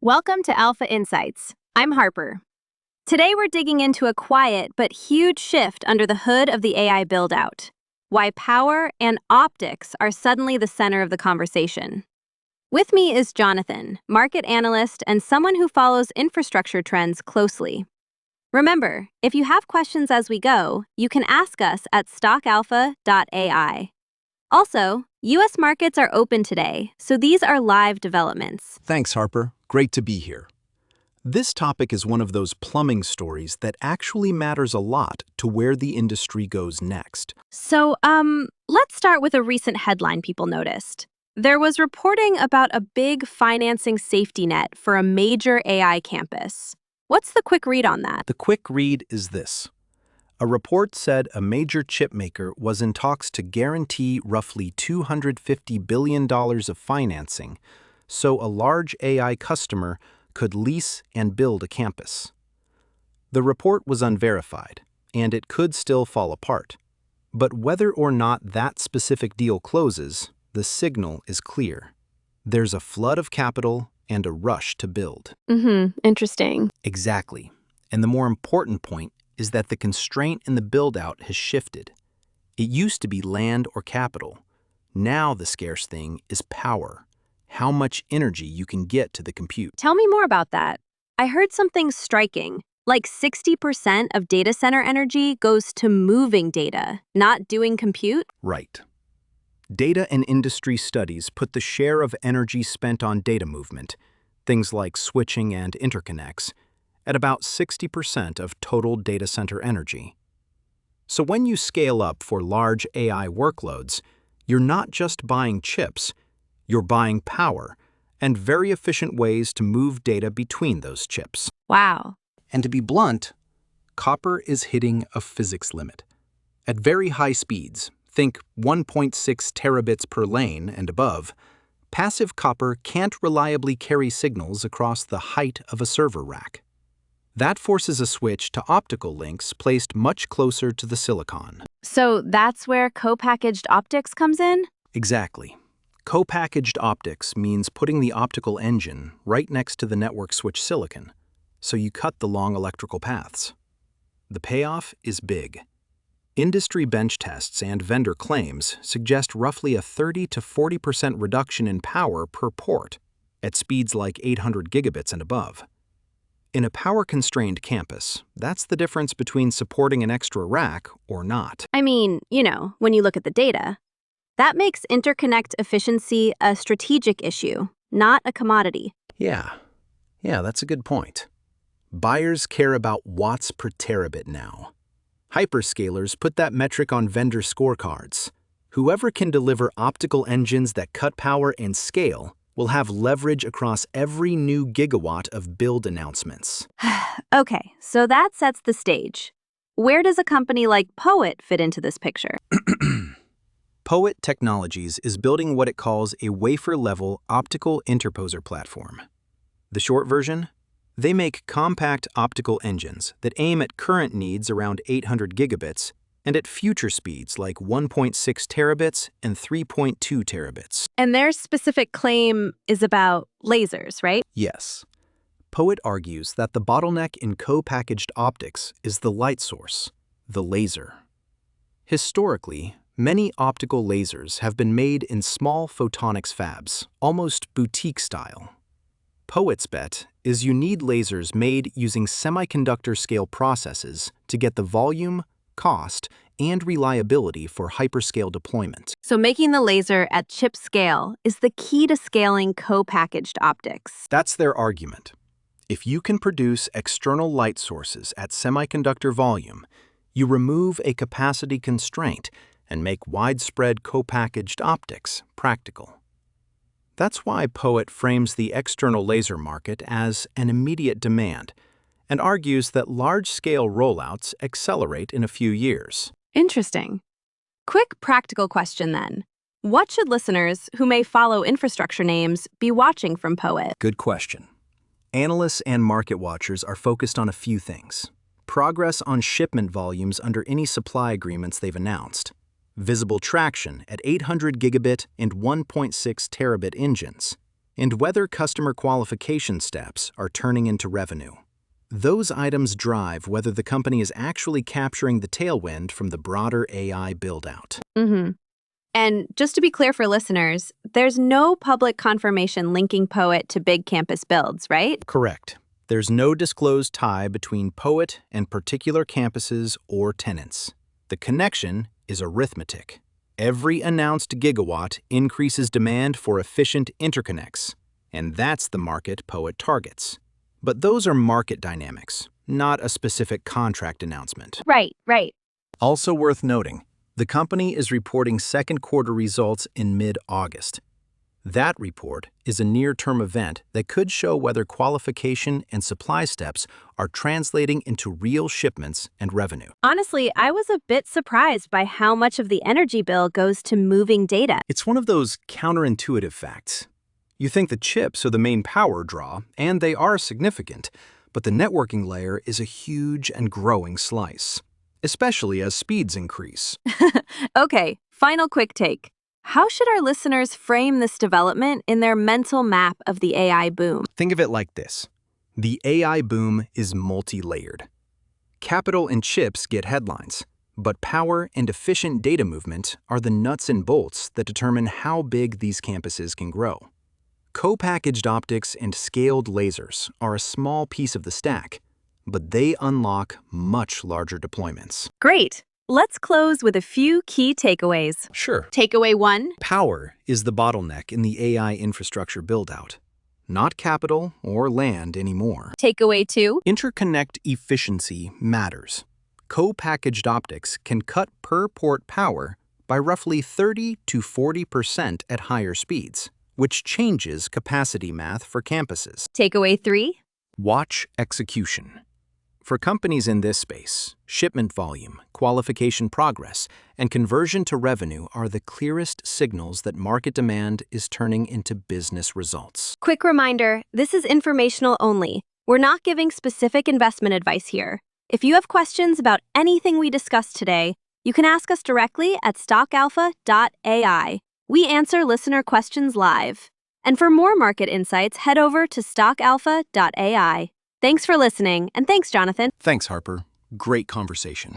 Welcome to Alpha Insights. I'm Harper. Today we're digging into a quiet but huge shift under the hood of the AI build-out. Why power and optics are suddenly the center of the conversation. With me is Jonathan, market analyst and someone who follows infrastructure trends closely. Remember, if you have questions as we go, you can ask us at stockalpha.ai. Also, U.S. markets are open today, so these are live developments. Thanks, Harper. Great to be here. This topic is one of those plumbing stories that actually matters a lot to where the industry goes next. So, let's start with a recent headline people noticed. There was reporting about a big financing safety net for a major AI campus. What's the quick read on that? The quick read is this. A report said a major chip maker was in talks to guarantee roughly $250 billion of financing, so a large AI customer could lease and build a campus. The report was unverified, and it could still fall apart. But whether or not that specific deal closes, the signal is clear. There's a flood of capital and a rush to build. Interesting. Exactly. And the more important point is that the constraint in the build-out has shifted. It used to be land or capital. Now the scarce thing is power. How much energy you can get to the compute. Tell me more about that. I heard something striking. Like 60% of data center energy goes to moving data, not doing compute? Right. Data and industry studies put the share of energy spent on data movement, things like switching and interconnects, at about 60% of total data center energy. So when you scale up for large AI workloads, you're not just buying chips, you're buying power and very efficient ways to move data between those chips. Wow. And to be blunt, copper is hitting a physics limit. At very high speeds, think 1.6 terabits per lane and above, passive copper can't reliably carry signals across the height of a server rack. That forces a switch to optical links placed much closer to the silicon. So that's where co-packaged optics comes in? Exactly. Co-packaged optics means putting the optical engine right next to the network switch silicon, so you cut the long electrical paths. The payoff is big. Industry bench tests and vendor claims suggest roughly a 30 to 40% reduction in power per port at speeds like 800 gigabits and above. In a power-constrained campus, that's the difference between supporting an extra rack or not. I mean, when you look at the data, that makes interconnect efficiency a strategic issue, not a commodity. Yeah, that's a good point. Buyers care about watts per terabit now. Hyperscalers put that metric on vendor scorecards. Whoever can deliver optical engines that cut power and scale will have leverage across every new gigawatt of build announcements. Okay, so that sets the stage. Where does a company like POET fit into this picture? POET Technologies is building what it calls a wafer-level optical interposer platform. The short version? They make compact optical engines that aim at current needs around 800 gigabits and at future speeds like 1.6 terabits and 3.2 terabits. And their specific claim is about lasers, right? Yes. POET argues that the bottleneck in co-packaged optics is the light source, the laser. Historically, many optical lasers have been made in small photonics fabs, almost boutique style. POET's bet is you need lasers made using semiconductor-scale processes to get the volume, cost, and reliability for hyperscale deployment. So making the laser at chip scale is the key to scaling co-packaged optics. That's their argument. If you can produce external light sources at semiconductor volume, you remove a capacity constraint and make widespread co-packaged optics practical. That's why POET frames the external laser market as an immediate demand and argues that large-scale rollouts accelerate in a few years. Interesting. Quick practical question then. What should listeners who may follow infrastructure names be watching from POET? Good question. Analysts and market watchers are focused on a few things. Progress on shipment volumes under any supply agreements they've announced, visible traction at 800 gigabit and 1.6 terabit engines, and whether customer qualification steps are turning into revenue. Those items drive whether the company is actually capturing the tailwind from the broader AI build-out. Mm-hmm. And just to be clear for listeners, there's no public confirmation linking POET to big campus builds, right? Correct. There's no disclosed tie between POET and particular campuses or tenants. The connection is arithmetic. Every announced gigawatt increases demand for efficient interconnects, and that's the market POET targets. But those are market dynamics, not a specific contract announcement. Right. Also worth noting, the company is reporting second quarter results in mid-August. That report is a near-term event that could show whether qualification and supply steps are translating into real shipments and revenue. Honestly, I was a bit surprised by how much of the energy bill goes to moving data. It's one of those counterintuitive facts. You think the chips are the main power draw, and they are significant, but the networking layer is a huge and growing slice, especially as speeds increase. Okay, final quick take. How should our listeners frame this development in their mental map of the AI boom? Think of it like this. The AI boom is multi-layered. Capital and chips get headlines, but power and efficient data movement are the nuts and bolts that determine how big these campuses can grow. Co-packaged optics and scaled lasers are a small piece of the stack, but they unlock much larger deployments. Great. Let's close with a few key takeaways. Sure. Takeaway 1. Power is the bottleneck in the AI infrastructure build-out, not capital or land anymore. Takeaway 2. Interconnect efficiency matters. Co-packaged optics can cut per port power by roughly 30 to 40% at higher speeds, which changes capacity math for campuses. Takeaway 3. Watch execution. For companies in this space, shipment volume, qualification progress, and conversion to revenue are the clearest signals that market demand is turning into business results. Quick reminder, this is informational only. We're not giving specific investment advice here. If you have questions about anything we discussed today, you can ask us directly at stockalpha.ai. We answer listener questions live. And for more market insights, head over to stockalpha.ai. Thanks for listening, and thanks, Jonathan. Thanks, Harper. Great conversation.